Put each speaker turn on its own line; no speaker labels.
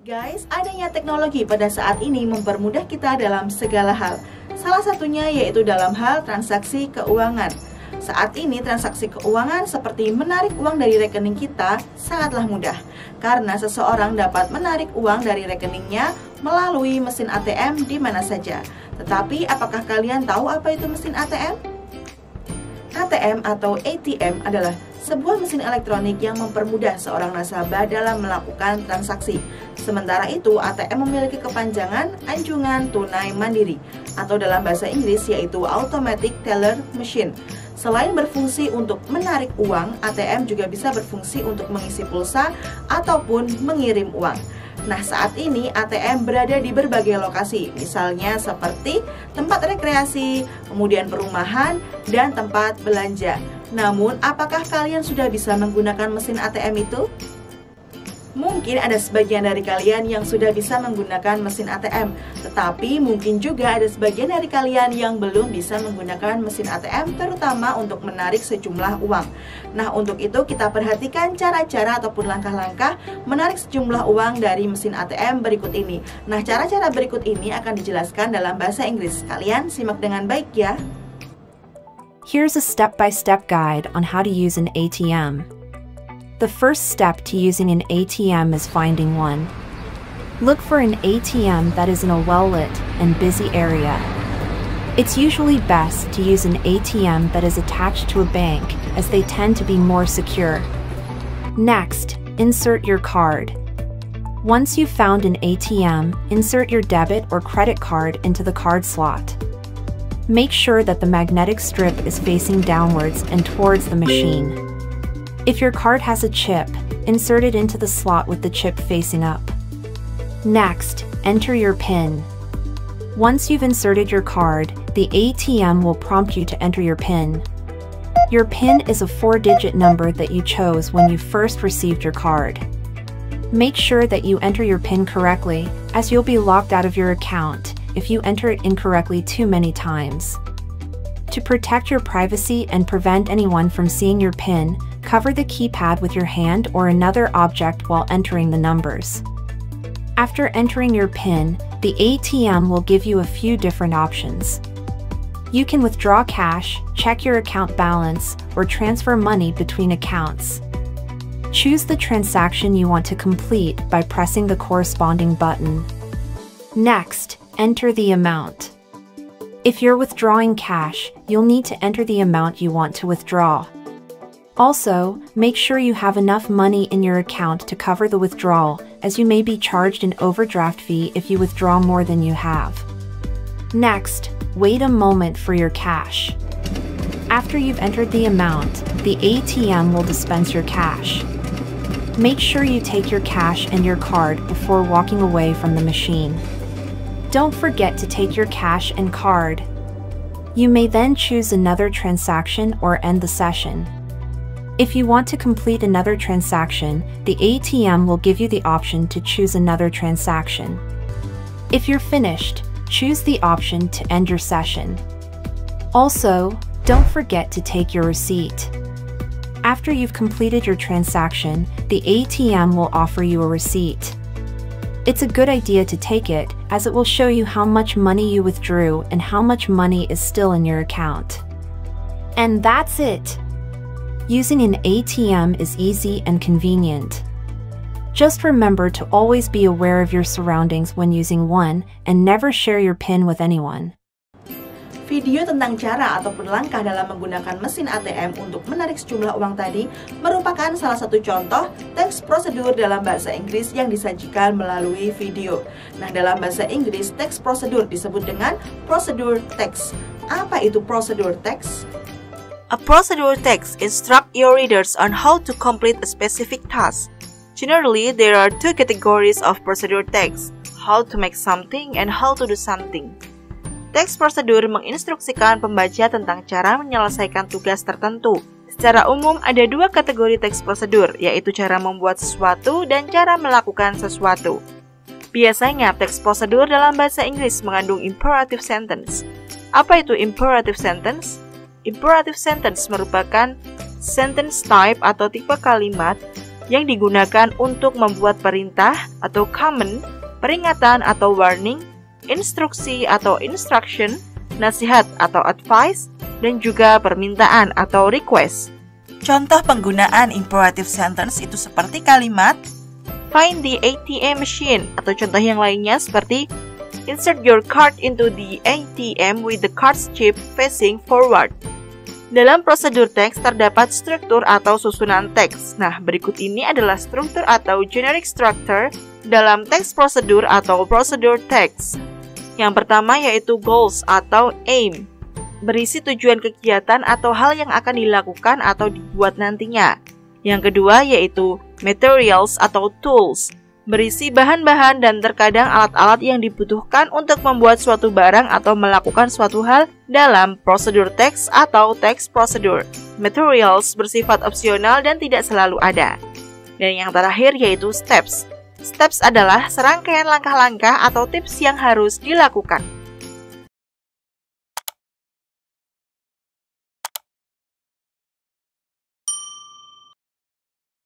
Guys, adanya teknologi pada saat ini mempermudah kita dalam segala hal. Salah satunya yaitu dalam hal transaksi keuangan. Saat ini transaksi keuangan seperti menarik uang dari rekening kita sangatlah mudah, karena seseorang dapat menarik uang dari rekeningnya melalui mesin ATM di mana saja. Tetapi apakah kalian tahu apa itu mesin ATM? ATM atau ATM adalah sebuah mesin elektronik yang mempermudah seorang nasabah dalam melakukan transaksi. Sementara itu, ATM memiliki kepanjangan anjungan tunai mandiri, atau dalam bahasa Inggris yaitu Automatic Teller Machine. Selain berfungsi untuk menarik uang, ATM juga bisa berfungsi untuk mengisi pulsa ataupun mengirim uang. Nah, saat ini ATM berada di berbagai lokasi, misalnya seperti tempat rekreasi, kemudian perumahan, dan tempat belanja. Namun, apakah kalian sudah bisa menggunakan mesin ATM itu? Mungkin ada sebagian dari kalian yang sudah bisa menggunakan mesin ATM, tetapi mungkin juga ada sebagian dari kalian yang belum bisa menggunakan mesin ATM, terutama untuk menarik sejumlah uang. Nah, untuk itu kita perhatikan cara-cara ataupun langkah-langkah menarik sejumlah uang dari mesin ATM berikut ini. Nah, cara-cara berikut ini akan dijelaskan dalam bahasa Inggris. Kalian simak dengan baik ya.
Here's a step-by-step guide on how to use an ATM. The first step to using an ATM is finding one. Look for an ATM that is in a well-lit and busy area. It's usually best to use an ATM that is attached to a bank, as they tend to be more secure. Next, insert your card. Once you've found an ATM, insert your debit or credit card into the card slot. Make sure that the magnetic strip is facing downwards and towards the machine. If your card has a chip, insert it into the slot with the chip facing up. Next, enter your PIN. Once you've inserted your card, the ATM will prompt you to enter your PIN. Your PIN is a 4-digit number that you chose when you first received your card. Make sure that you enter your PIN correctly, as you'll be locked out of your account if you enter it incorrectly too many times. To protect your privacy and prevent anyone from seeing your PIN, cover the keypad with your hand or another object while entering the numbers. After entering your PIN, the ATM will give you a few different options. You can withdraw cash, check your account balance, or transfer money between accounts. Choose the transaction you want to complete by pressing the corresponding button. Next, enter the amount. If you're withdrawing cash, you'll need to enter the amount you want to withdraw. Also, make sure you have enough money in your account to cover the withdrawal, as you may be charged an overdraft fee if you withdraw more than you have. Next, wait a moment for your cash. After you've entered the amount, the ATM will dispense your cash. Make sure you take your cash and your card before walking away from the machine. Don't forget to take your cash and card. You may then choose another transaction or end the session. If you want to complete another transaction, the ATM will give you the option to choose another transaction. If you're finished, choose the option to end your session. Also, don't forget to take your receipt. After you've completed your transaction, the ATM will offer you a receipt. It's a good idea to take it, as it will show you how much money you withdrew and how much money is still in your account. And that's it! Using an ATM is easy and convenient. Just remember to always be aware of your surroundings when using one, and never share your PIN with anyone.
Video tentang cara ataupun langkah dalam menggunakan mesin ATM untuk menarik sejumlah uang tadi merupakan salah satu contoh teks prosedur dalam bahasa Inggris yang disajikan melalui video. Nah, dalam bahasa Inggris, teks prosedur disebut dengan procedure text. Apa itu procedure text?
A procedure text instructs your readers on how to complete a specific task. Generally, there are two categories of procedure text, how to make something and how to do something. Teks prosedur menginstruksikan pembaca tentang cara menyelesaikan tugas tertentu. Secara umum, ada dua kategori teks prosedur, yaitu cara membuat sesuatu dan cara melakukan sesuatu. Biasanya, teks prosedur dalam bahasa Inggris mengandung imperative sentence. Apa itu imperative sentence? Imperative sentence merupakan sentence type atau tipe kalimat yang digunakan untuk membuat perintah atau command, peringatan atau warning, instruksi atau instruction, nasihat atau advice, dan juga permintaan atau request.
Contoh penggunaan imperative sentence itu seperti kalimat
Find the ATM machine, atau contoh yang lainnya seperti insert your card into the ATM with the card's chip facing forward. Dalam prosedur teks terdapat struktur atau susunan teks. Nah, berikut ini adalah struktur atau generic structure dalam teks prosedur atau prosedur teks. Yang pertama yaitu goals atau aim, berisi tujuan kegiatan atau hal yang akan dilakukan atau dibuat nantinya. Yang kedua yaitu materials atau tools, berisi bahan-bahan dan terkadang alat-alat yang dibutuhkan untuk membuat suatu barang atau melakukan suatu hal dalam prosedur teks atau teks prosedur. Materials bersifat opsional dan tidak selalu ada. Dan yang terakhir yaitu steps. Steps adalah serangkaian langkah-langkah atau tips yang harus dilakukan.